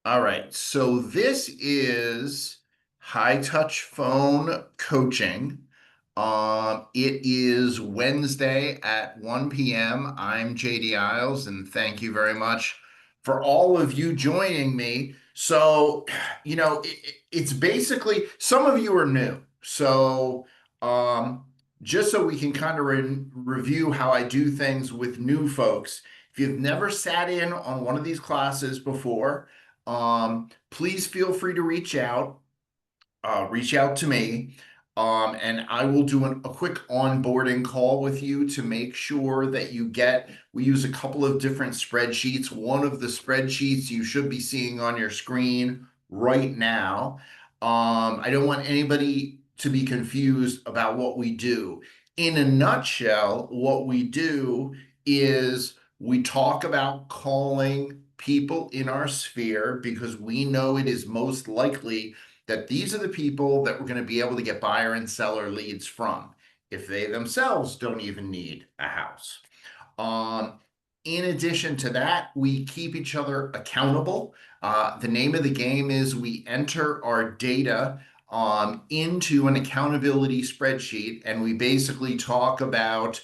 All right. So this is high touch phone coaching. It is Wednesday at 1 p.m. I'm JD Isles, and thank you very much for all of you joining me. So, it's basically some of you are new. So, um, just so we can kind of review how I do things with new folks. If you've never sat in on one of these classes before, please feel free to reach out to me. And I will do a quick onboarding call with you to make sure that we use a couple of different spreadsheets. One of the spreadsheets you should be seeing on your screen right now. I don't want anybody to be confused about what we do. In a nutshell, what we do is we talk about calling people in our sphere because we know it is most likely that these are the people that we're going to be able to get buyer and seller leads from if they themselves don't even need a house. Um, in addition to that, we keep each other accountable. The name of the game is we enter our data into an accountability spreadsheet, and we basically talk about,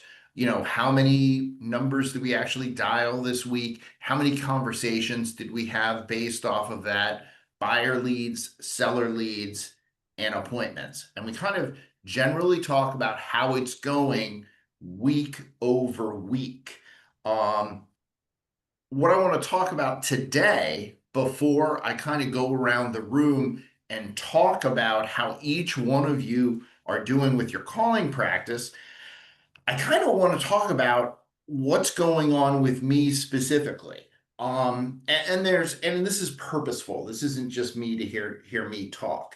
how many numbers did we actually dial this week? How many conversations did we have based off of that? Buyer leads, seller leads, and appointments. And we kind of generally talk about how it's going week over week. Um, what I want to talk about today, before I kind of go around the room and talk about how each one of you are doing with your calling practice, I kind of want to talk about what's going on with me specifically. And this is purposeful. This isn't just me to hear me talk.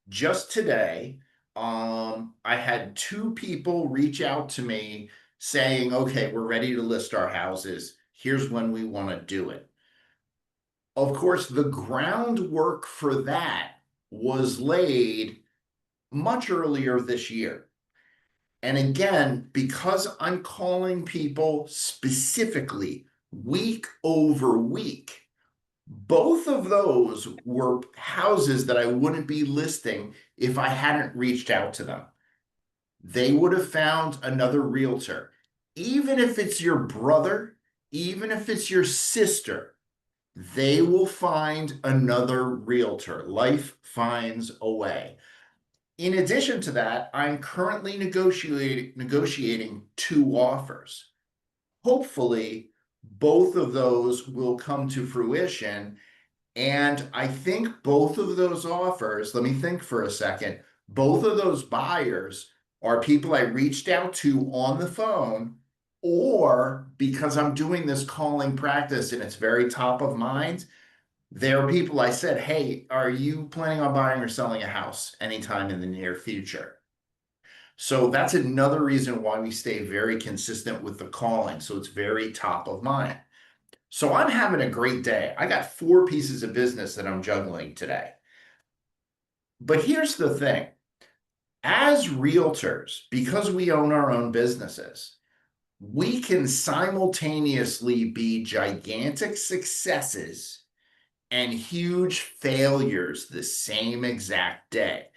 Just today, I had two people reach out to me saying, "Okay, we're ready to list our houses. Here's when we want to do it." Of course, the groundwork for that was laid much earlier this year. And again, because I'm calling people specifically week over week, both of those were houses that I wouldn't be listing if I hadn't reached out to them. They would have found another realtor. Even if it's your brother, even if it's your sister, they will find another realtor. Life finds a way. In addition to that, I'm currently negotiating two offers. Hopefully, both of those will come to fruition. And I think both of those offers, let me think for a second, both of those buyers are people I reached out to on the phone, or because I'm doing this calling practice and it's very top of mind, there are people I said, "Hey, are you planning on buying or selling a house anytime in the near future?" So that's another reason why we stay very consistent with the calling. So it's very top of mind. So I'm having a great day. I got four pieces of business that I'm juggling today. But here's the thing. As realtors, because we own our own businesses, we can simultaneously be gigantic successes and huge failures the same exact day.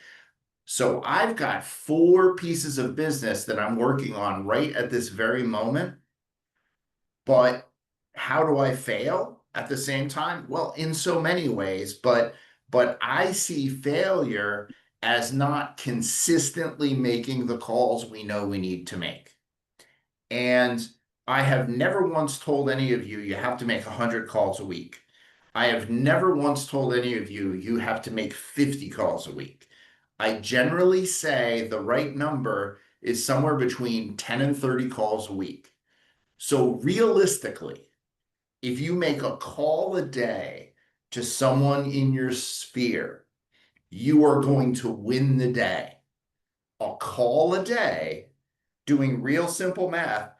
So I've got four pieces of business that I'm working on right at this very moment. But how do I fail at the same time? Well, in so many ways, but I see failure as not consistently making the calls we know we need to make. And I have never once told any of you you have to make 100 calls a week. I have never once told any of you you have to make 50 calls a week. I generally say the right number is somewhere between 10 and 30 calls a week. So realistically, if you make a call a day to someone in your sphere, you are going to win the day. A call a day, doing real simple math,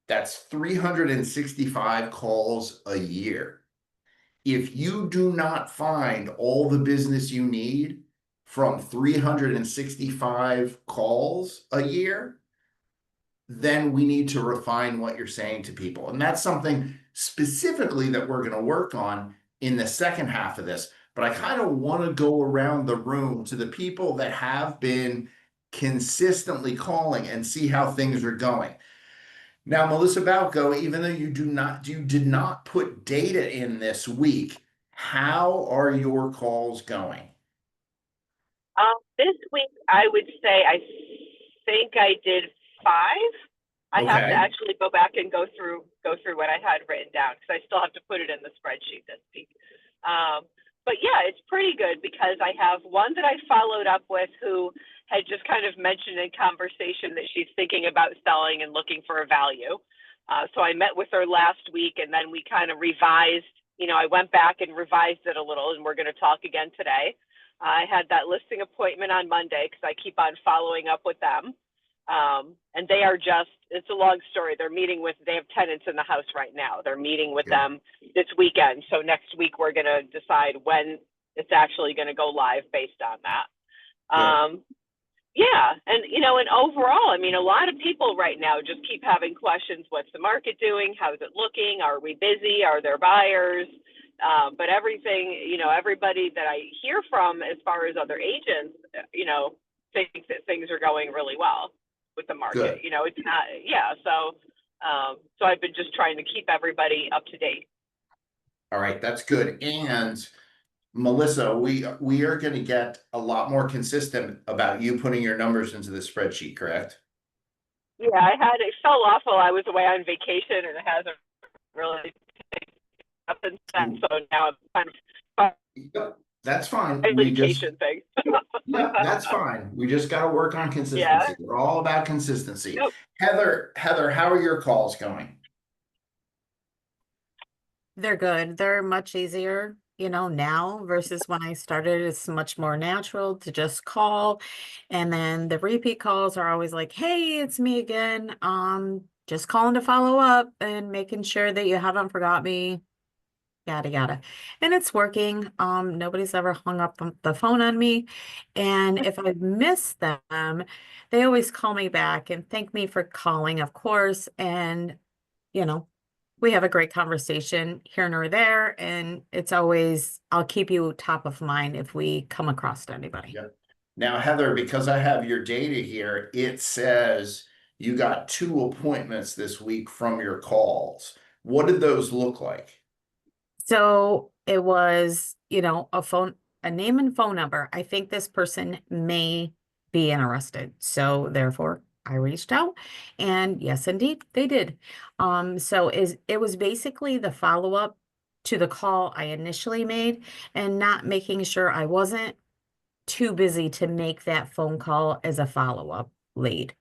that's 365 calls a year. If you do not find all the business you need from 365 calls a year, then we need to refine what you're saying to people. And that's something specifically that we're going to work on in the second half of this, but I kind of want to go around the room to the people that have been consistently calling and see how things are going. Now, Melissa Balco, even though you did not put data in this week, how are your calls going? This week, I would say I think I did five. I have to Okay, actually go back and go through what I had written down because I still have to put it in the spreadsheet this week. But yeah, it's pretty good because I have one that I followed up with who had just kind of mentioned in conversation that she's thinking about selling and looking for a value. So I met with her last week and then we kind of revised. I went back and revised it a little, and we're going to talk again today. I had that listing appointment on Monday because I keep on following up with them. And they are it's a long story. They have tenants in the house right now. They're meeting with good, them this weekend. So next week we're going to decide when it's actually going to go live based on that. good. Yeah. And overall, I mean, a lot of people right now just keep having questions. What's the market doing? How's it looking? Are we busy? Are there buyers? But everybody that I hear from as far as other agents, think that things are going really well with the market. Good. It's not, yeah. So I've been just trying to keep everybody up to date. All right, that's good. And Melissa, we are going to get a lot more consistent about you putting your numbers into the spreadsheet, correct? Yeah, it fell off while I was away on vacation and it hasn't really up since then. So now I'm kind of Yep, that's fine. my vacation thing. Yep, that's fine. We just got to work on Yeah. consistency. We're all about consistency. Yep. Heather, how are your calls going? They're good. They're much easier, now versus when I started. It's much more natural to just call. And then the repeat calls are always like, hey, it's me again. Just calling to follow up and making sure that you haven't forgot me, yada yada. And it's working. Nobody's ever hung up the phone on me. And if I miss them, they always call me back and thank me for calling, of course. And you know, we have a great conversation here nor there, and it's always, I'll keep you top of mind if we come across anybody. Yep. Now, Heather, because I have your data here, it says you got 2 appointments this week from your calls. What did those look like? So it was, a name and phone number. I think this person may be interested. So therefore, I reached out and yes, indeed, they did. So it was basically the follow-up to the call I initially made and not making sure I wasn't too busy to make that phone call as a follow-up lead.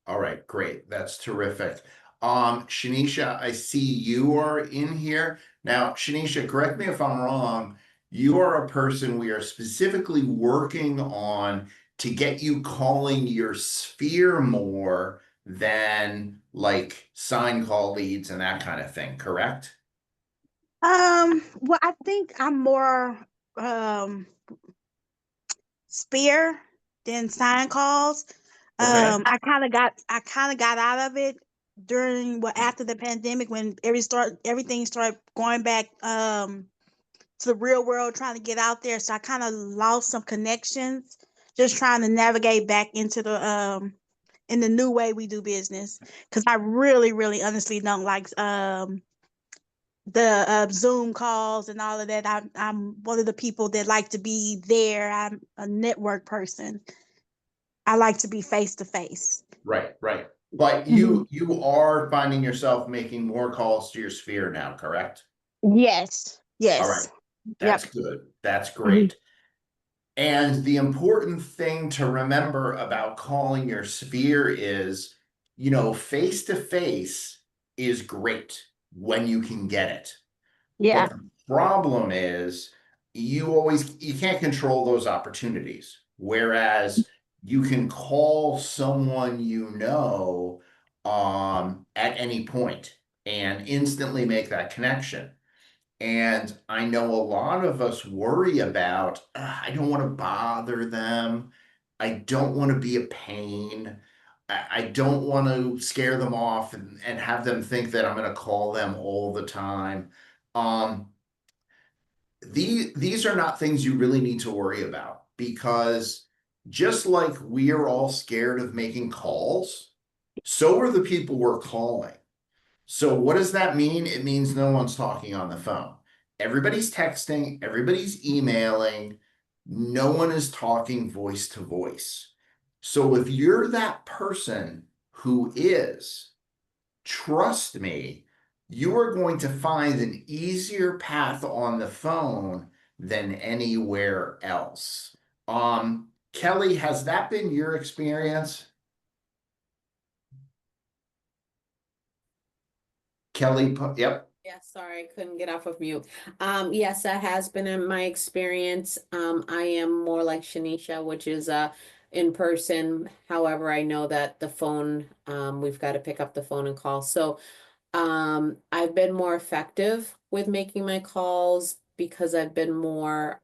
All right, great. That's terrific. Shanisha, I see you are in here. Now, Shanisha, correct me if I'm wrong. You are a person we are specifically working on to get you calling your sphere more than like sign call leads and that kind of thing, correct? Well, I think I'm more um spear than sign calls. Okay. I kind of got out of it after the pandemic when everything started going back to the real world, trying to get out there. So I kind of lost some connections, just trying to navigate back into the in the new way we do business. Because I really, really, honestly don't like the Zoom calls and all of that. I'm one of the people that like to be there. I'm a network person. I like to be face to face. Right, right. But Mhm. you are finding yourself making more calls to your sphere now, correct? Yes. All right. Yes. That's Yep. good. That's Mhm. great. And the important thing to remember about calling your sphere is, face to face is great when you can get it. But Yeah. the problem is you can't control those opportunities. Whereas you can call someone at any point and instantly make that connection. And I know a lot of us worry about, I don't want to bother them. I don't want to be a pain. I don't want to scare them off and have them think that I'm going to call them all the time. Um, these are not things you really need to worry about, because just like we are all scared of making calls, so are the people we're calling. So what does that mean? It means no one's talking on the phone. Everybody's texting, everybody's emailing, no one is talking voice to voice. So if you're that person who is, trust me, you are going to find an easier path on the phone than anywhere else. Kelly, has that been your experience? Kelly, yep. Yeah, sorry, I couldn't get off of mute. Yes, that has been in my experience. I am more like Shanisha, which is in person. However, I know that the phone, we've got to pick up the phone and call. So I've been more effective with making my calls because I've been more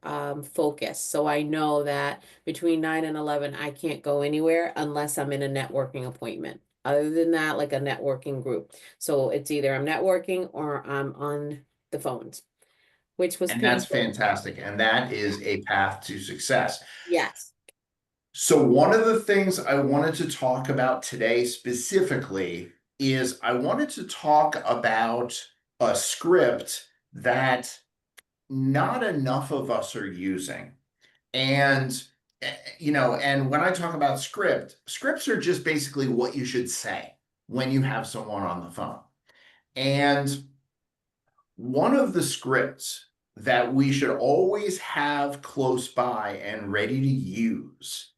focused. So I know that between 9 and 11, I can't go anywhere unless I'm in a networking appointment. Other than that, like a networking group. So it's either I'm networking or I'm on the phones, which was And that's painful. fantastic. And that is a path to success. Yes. So one of the things I wanted to talk about today specifically is I wanted to talk about a script that not enough of us are using. And and when I talk about scripts are just basically what you should say when you have someone on the phone. And one of the scripts that we should always have close by and ready to use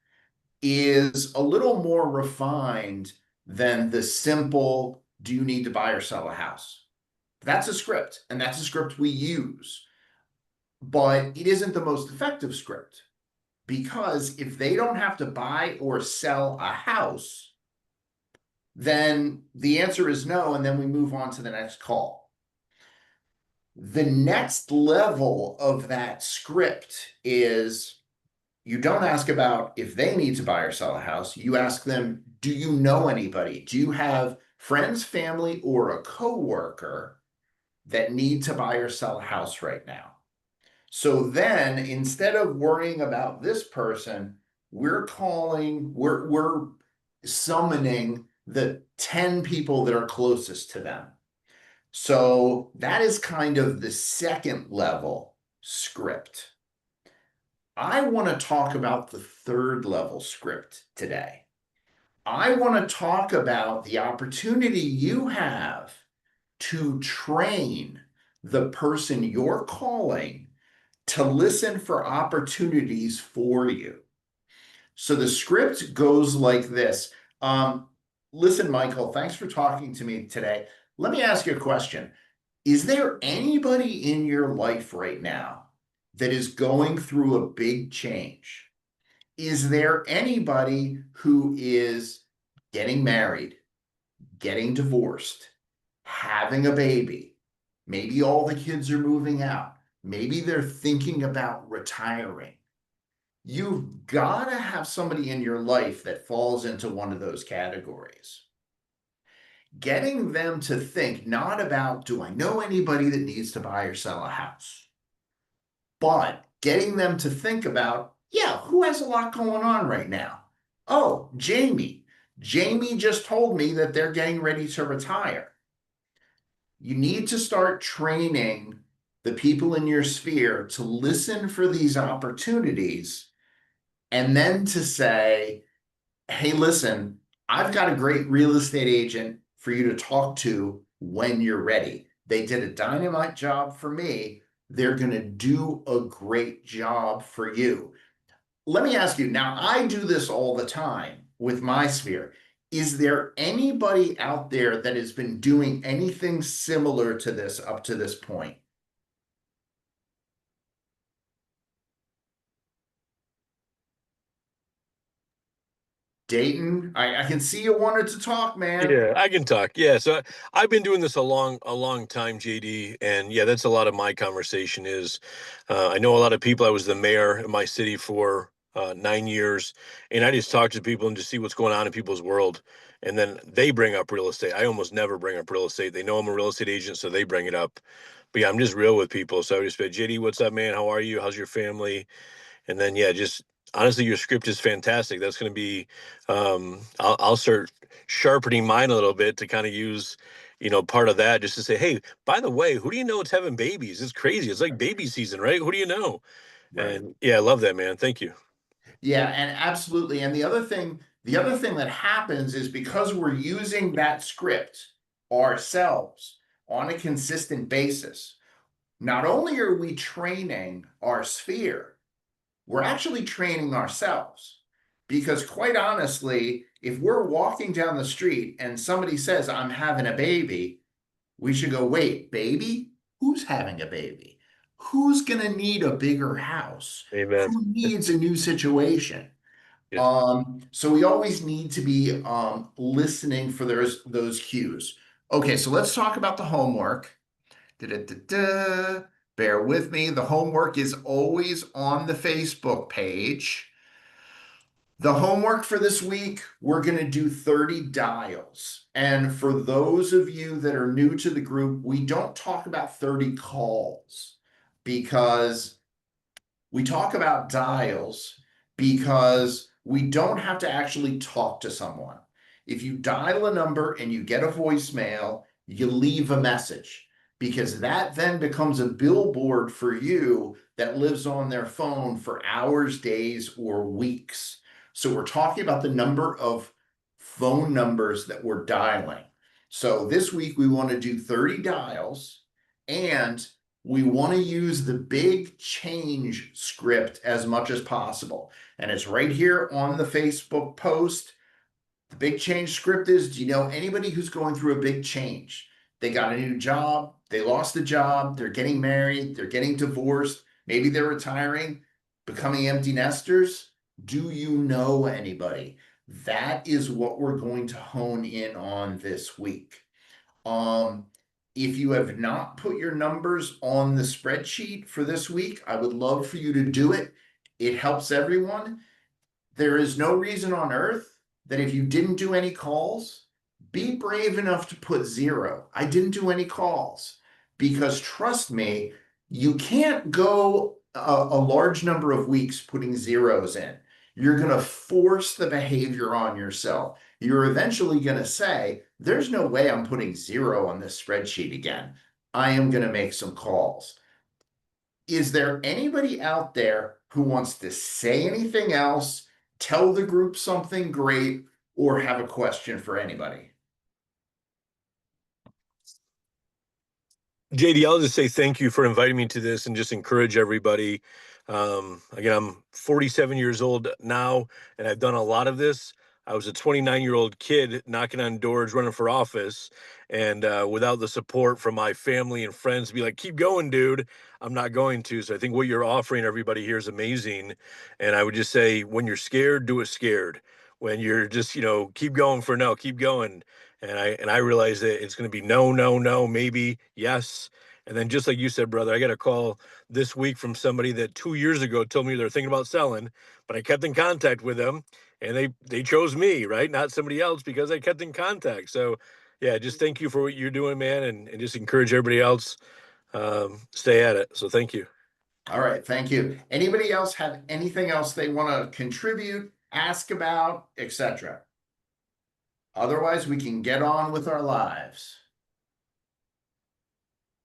is a little more refined than the simple, do you need to buy or sell a house? That's a script, and that's a script we use. But it isn't the most effective script, because if they don't have to buy or sell a house, then the answer is no, and then we move on to the next call. The next level of that script is, you don't ask about if they need to buy or sell a house. You ask them, do you know anybody? Do you have friends, family, or a coworker that need to buy or sell a house right now? So then, instead of worrying about this person, we're summoning the 10 people that are closest to them. So that is kind of the second level script. I want to talk about the third level script today. I want to talk about the opportunity you have to train the person you're calling to listen for opportunities for you. So the script goes like this. Listen, Michael, thanks for talking to me today. Let me ask you a question. Is there anybody in your life right now that is going through a big change? Is there anybody who is getting married, getting divorced, having a baby? Maybe all the kids are moving out. Maybe they're thinking about retiring. You've got to have somebody in your life that falls into one of those categories. Getting them to think not about, do I know anybody that needs to buy or sell a house? But getting them to think about, yeah, who has a lot going on right now? Oh, Jamie. Jamie just told me that they're getting ready to retire. You need to start training the people in your sphere to listen for these opportunities, and then to say, hey, listen, I've got a great real estate agent for you to talk to when you're ready. They did a dynamite job for me. They're going to do a great job for you. Let me ask you, now I do this all the time with my sphere. Is there anybody out there that has been doing anything similar to this up to this point? Dayton, I can see you wanted to talk, man. Yeah, I can talk. Yeah, so I've been doing this a long time, JD, and yeah, that's a lot of my conversation is. I know a lot of people. I was the mayor in my city for 9 years, and I just talk to people and just see what's going on in people's world, and then they bring up real estate. I almost never bring up real estate. They know I'm a real estate agent, so they bring it up. but yeah, I'm just real with people. So I just said, JD, what's up, man? How are you? How's your family? And then, yeah, just honestly, your script is fantastic. That's going to be, I'll start sharpening mine a little bit to kind of use, part of that just to say, hey, by the way, who do you know it's having babies? It's crazy. It's like baby season, right? Who do you know? Right. And yeah, I love that, man. Thank you. Yeah, and absolutely. And the other thing that happens is because we're using that script ourselves on a consistent basis, not only are we training our sphere, we're actually training ourselves. Because quite honestly, if we're walking down the street and somebody says, I'm having a baby, we should go, wait, baby? Who's having a baby? Who's going to need a bigger house? Amen. Who needs a new situation? Yes. So we always need to be listening for those cues. Okay, so let's talk about the homework. Da-da-da-da. Bear with me. The homework is always on the Facebook page. The homework for this week, we're going to do 30 dials. And for those of you that are new to the group, we don't talk about 30 calls because we talk about dials because we don't have to actually talk to someone. If you dial a number and you get a voicemail, you leave a message because that then becomes a billboard for you that lives on their phone for hours, days, or weeks. So we're talking about the number of phone numbers that we're dialing. So this week we want to do 30 dials and we want to use the big change script as much as possible. And it's right here on the Facebook post. The big change script is, do you know anybody who's going through a big change? They got a new job, they lost a job, they're getting married, they're getting divorced, maybe they're retiring, becoming empty nesters. Do you know anybody? That is what we're going to hone in on this week. If you have not put your numbers on the spreadsheet for this week, I would love for you to do it. It helps everyone. There is no reason on earth that if you didn't do any calls, be brave enough to put 0. I didn't do any calls because trust me, you can't go a large number of weeks putting zeros in. You're going to force the behavior on yourself. You're eventually going to say, there's no way I'm putting 0 on this spreadsheet again. I am going to make some calls. Is there anybody out there who wants to say anything else, tell the group something great, or have a question for anybody? JD, I'll just say thank you for inviting me to this and just encourage everybody. Again, I'm 47 years old now, and I've done a lot of this. I was a 29-year-old kid knocking on doors, running for office, and without the support from my family and friends to be like, keep going, dude, I'm not going to. So I think what you're offering everybody here is amazing. And I would just say, when you're scared, do it scared. When you're just, keep going for no, keep going. And I realized that it's going to be no, no, no, maybe, yes. And then just like you said, brother, I got a call this week from somebody that 2 years ago told me they're thinking about selling, but I kept in contact with them and they chose me, right? Not somebody else because I kept in contact. So yeah, just thank you for what you're doing, man. And just encourage everybody else, stay at it. So thank you. All right, thank you. Anybody else have anything else they want to contribute, ask about, etc.? Otherwise, we can get on with our lives.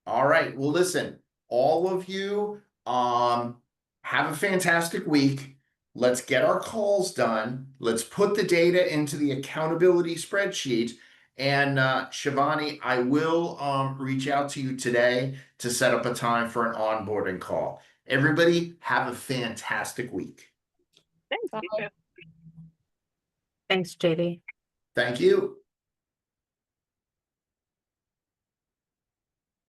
All right. Well, listen, all of you, have a fantastic week. Let's get our calls done. Let's put the data into the accountability spreadsheet. And Shivani, I will reach out to you today to set up a time for an onboarding call. Everybody, have a fantastic week. Thanks, you too. Thanks, JD. Thank you.